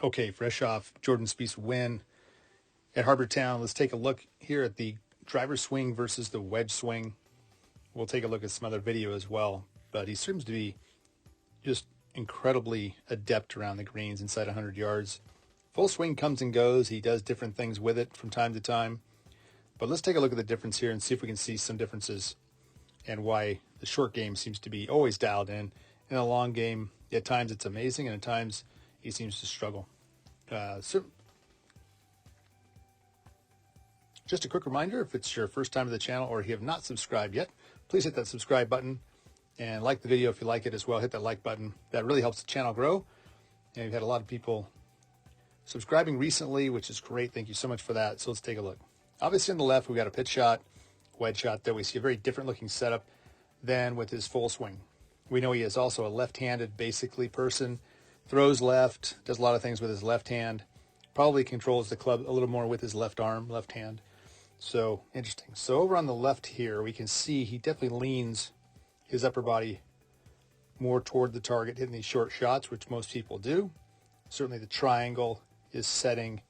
Okay, fresh off Jordan Spieth's win at Harbor Town, let's take a look here at the driver swing versus the wedge swing. We'll take a look at some other video as well, but he seems to be just incredibly adept around the greens inside 100 yards. Full swing comes and goes. He does different things with it from time to time. But let's take a look at the difference here and see if we can see some differences and why the short game seems to be always dialed in. In a long game, at times it's amazing, and at times he seems to struggle. Just a quick reminder, if it's your first time to the channel or you have not subscribed yet, please hit that subscribe button and like the video if you like it as well. Hit that like button. That really helps the channel grow. And we've had a lot of people subscribing recently, which is great. Thank you so much for that. So let's take a look. Obviously on the left, we've got a pitch shot, wedge shot there. We see a very different looking setup than with his full swing. We know he is also a left-handed, basically, person. Throws left, does a lot of things with his left hand. Probably controls the club a little more with his left arm, left hand. So, interesting. So over on the left here, we can see he definitely leans his upper body more toward the target, hitting these short shots, which most people do. Certainly the triangle is setting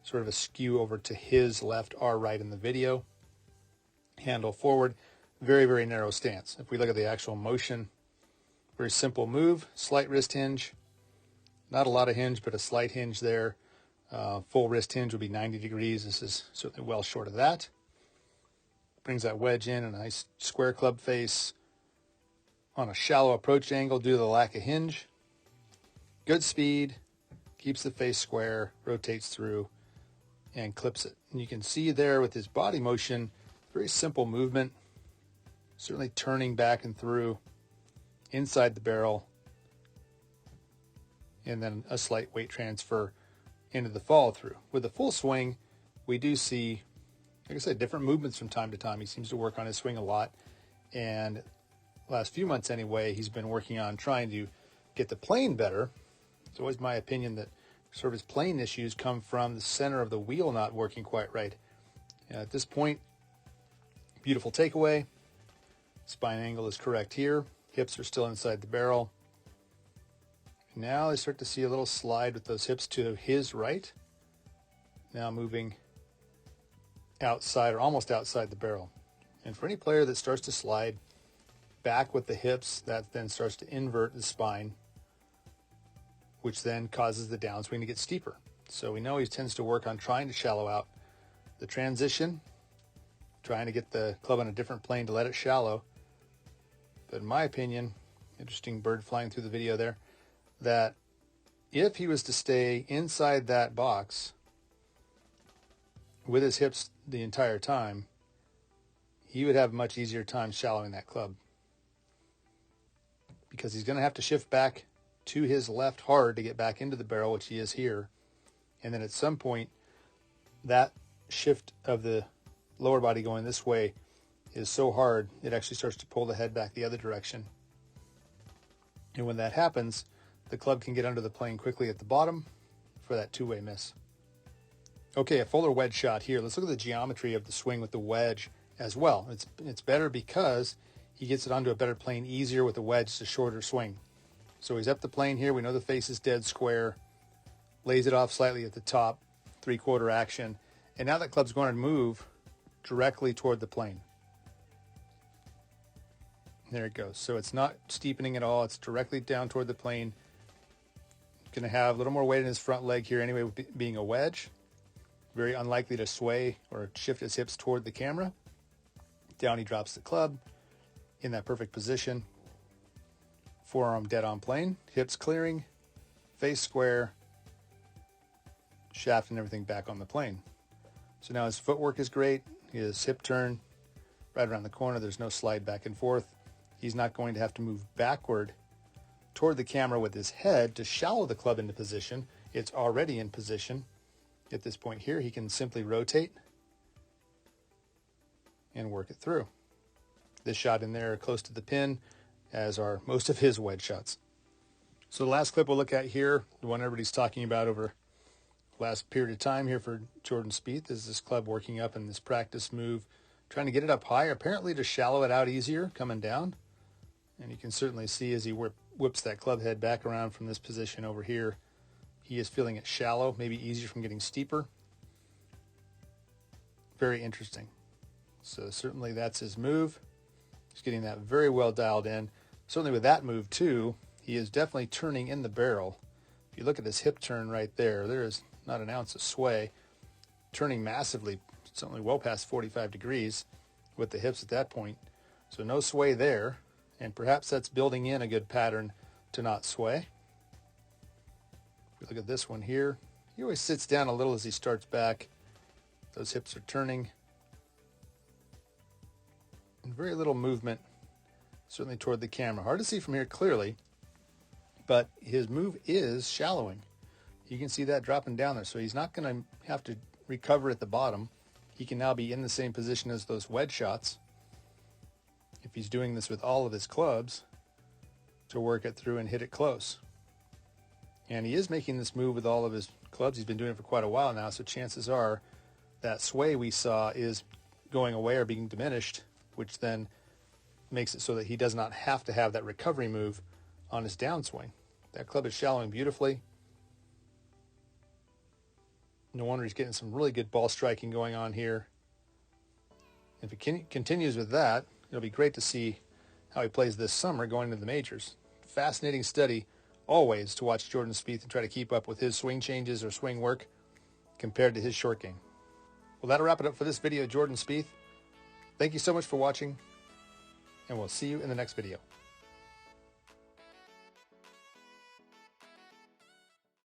sort of a skew over to his left, our right in the video. Handle forward, very, very narrow stance. If we look at the actual motion, very simple move, slight wrist hinge. Not a lot of hinge, but a slight hinge there. Full wrist hinge would be 90 degrees. This is certainly well short of that. Brings that wedge in, a nice square club face on a shallow approach angle due to the lack of hinge. Good speed, keeps the face square, rotates through, and clips it. And you can see there with his body motion, very simple movement, certainly turning back and through inside the barrel, and then a slight weight transfer into the follow through. With the full swing, we do see, like I said, different movements from time to time. He seems to work on his swing a lot, and last few months anyway, he's been working on trying to get the plane better. It's always my opinion that sort of his plane issues come from the center of the wheel not working quite right. At this point, beautiful takeaway. Spine angle is correct here. Hips are still inside the barrel. Now I start to see a little slide with those hips to his right. Now moving outside or almost outside the barrel. And for any player that starts to slide back with the hips, that then starts to invert the spine, which then causes the downswing to get steeper. So we know he tends to work on trying to shallow out the transition, trying to get the club on a different plane to let it shallow. But in my opinion, interesting bird flying through the video there, that if he was to stay inside that box with his hips the entire time, he would have a much easier time shallowing that club, because he's going to have to shift back to his left hard to get back into the barrel, which he is here. And then at some point, that shift of the lower body going this way is so hard, it actually starts to pull the head back the other direction. And when that happens, the club can get under the plane quickly at the bottom for that two-way miss. Okay, a fuller wedge shot here. Let's look at the geometry of the swing with the wedge as well. It's better because he gets it onto a better plane easier with the wedge. It's a shorter swing. So he's up the plane here. We know the face is dead square. Lays it off slightly at the top, three-quarter action. And now that club's going to move directly toward the plane. There it goes. So it's not steepening at all. It's directly down toward the plane. Going to have a little more weight in his front leg here anyway, being a wedge. Very unlikely to sway or shift his hips toward the camera. Down he drops the club in that perfect position. Forearm dead on plane, hips clearing, face square, shaft and everything back on the plane. So now his footwork is great. His hip turn right around the corner. There's no slide back and forth. He's not going to have to move backward toward the camera with his head to shallow the club into position. It's already in position. At this point here, he can simply rotate and work it through. This shot in there close to the pin, as are most of his wedge shots. So the last clip we'll look at here, the one everybody's talking about over the last period of time here for Jordan Spieth, is this club working up in this practice move, trying to get it up higher, apparently to shallow it out easier coming down. And you can certainly see as he whips that club head back around from this position over here, he is feeling it shallow, maybe easier from getting steeper. Very interesting. So certainly that's his move. He's getting that very well dialed in. Certainly with that move too, he is definitely turning in the barrel. If you look at this hip turn right there, there is not an ounce of sway. Turning massively, certainly well past 45 degrees with the hips at that point. So no sway there, and perhaps that's building in a good pattern to not sway. If you look at this one here, he always sits down a little as he starts back. Those hips are turning. And very little movement, certainly toward the camera. Hard to see from here clearly, but his move is shallowing. You can see that dropping down there, so he's not going to have to recover at the bottom. He can now be in the same position as those wedge shots, if he's doing this with all of his clubs, to work it through and hit it close. And he is making this move with all of his clubs. He's been doing it for quite a while now, so chances are that sway we saw is going away or being diminished, which then makes it so that he does not have to have that recovery move on his downswing. That club is shallowing beautifully. No wonder he's getting some really good ball striking going on here. If it continues with that, it'll be great to see how he plays this summer going into the majors. Fascinating study always to watch Jordan Spieth and try to keep up with his swing changes or swing work compared to his short game. Well, that'll wrap it up for this video, Jordan Spieth. Thank you so much for watching, and we'll see you in the next video.